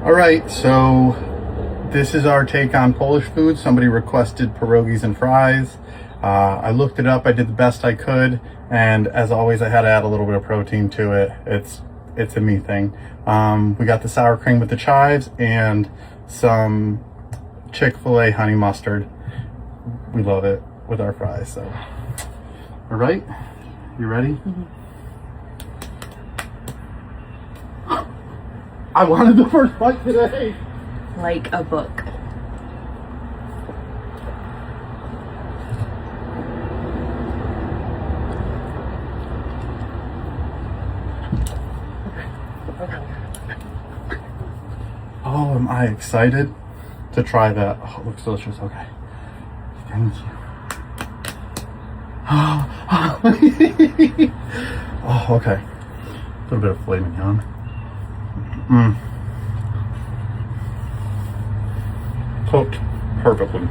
All right, so this is our take on Polish food. Somebody requested pierogies and fries. I looked it up, I did the best I could, and as always, I had to add a little bit of protein to it. It's a me thing. We got the sour cream with the chives and some Chick-fil-A honey mustard. We love it with our fries, so. All right, you ready? Mm-hmm. I wanted the first bite today. Like a book. Oh, am I excited to try that. Oh, it looks delicious. Okay. Thank you. Oh, okay. A little bit of filet mignon. Cooked perfectly.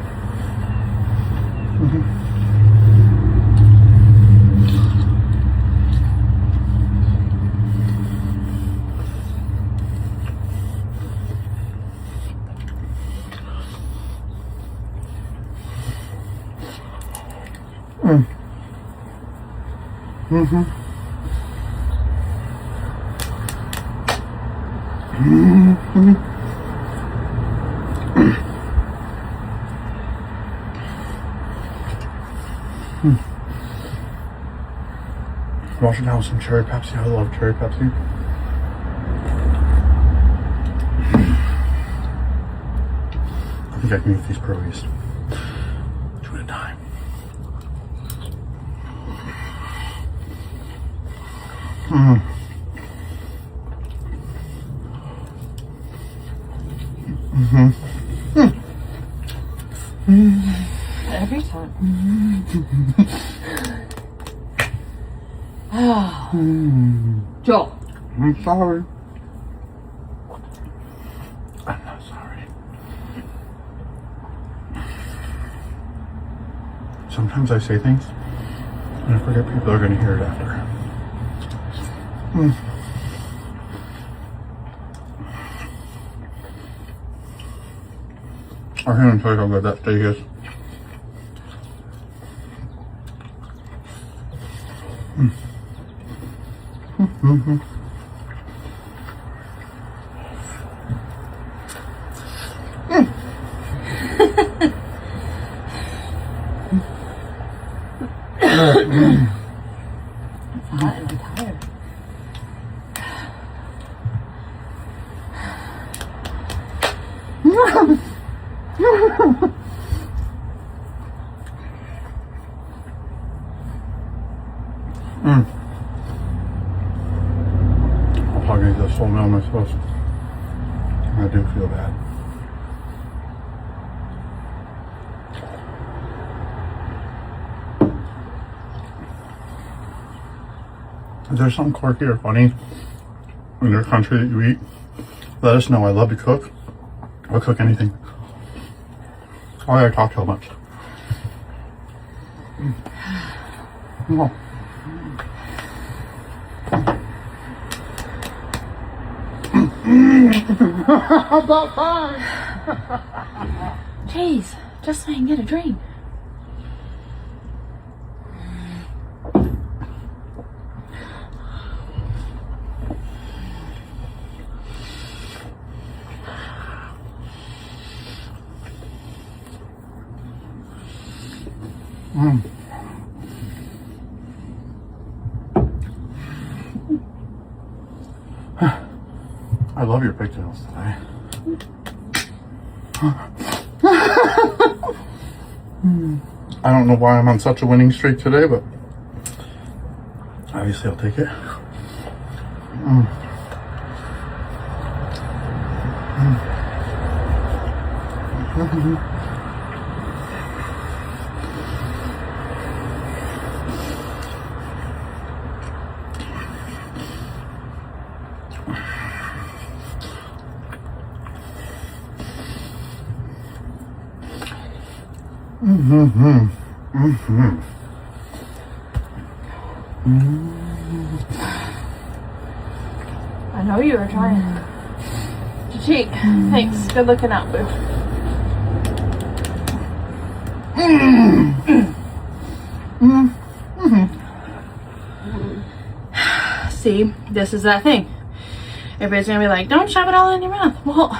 Wash it down with some cherry Pepsi. I love cherry Pepsi. I think I can eat these pierogies 2 at a time. Every time. Joel. I'm sorry. I'm not sorry. Sometimes I say things and I forget people are going to hear it after. I can't tell you how good that steak is. It's hot and I'm tired. I'll probably need this whole meal myself. I do feel bad. Is there something quirky or funny in your country that you eat? Let us know. I love to cook. I'll cook anything. Oh, I talk so much. Oh. About time. Jeez, just so I can get a drink. I love your pigtails today. I don't know why I'm on such a winning streak today, but obviously I'll take it. I know you were trying to cheek. Thanks. Good looking out, boo. See, this is that thing. Everybody's gonna be like, don't shove it all in your mouth. Well,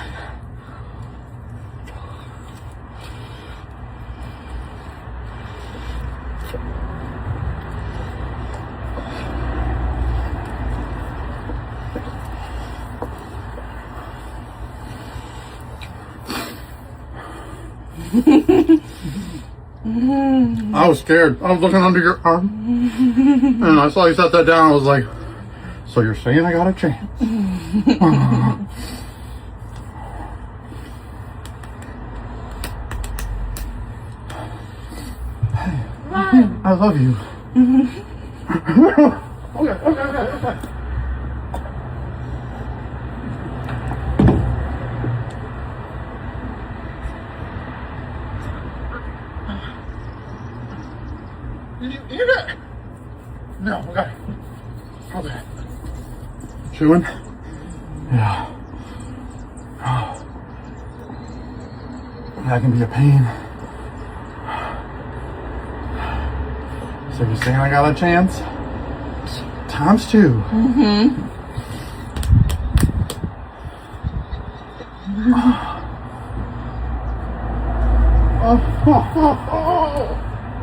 I was scared. I was looking under your arm. And I saw you set that down. I was like, so you're saying I got a chance? I love you. Okay. Did you eat it? No, okay. Okay. Chewing? Yeah. Oh. That can be a pain. So you're saying I got a chance? Times two. Oh.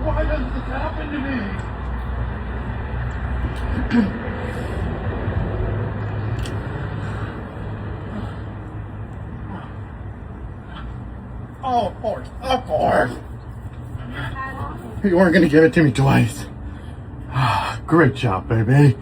Why does this happen to me? Oh, of course. Of course. You weren't going to give it to me twice. Great job, baby.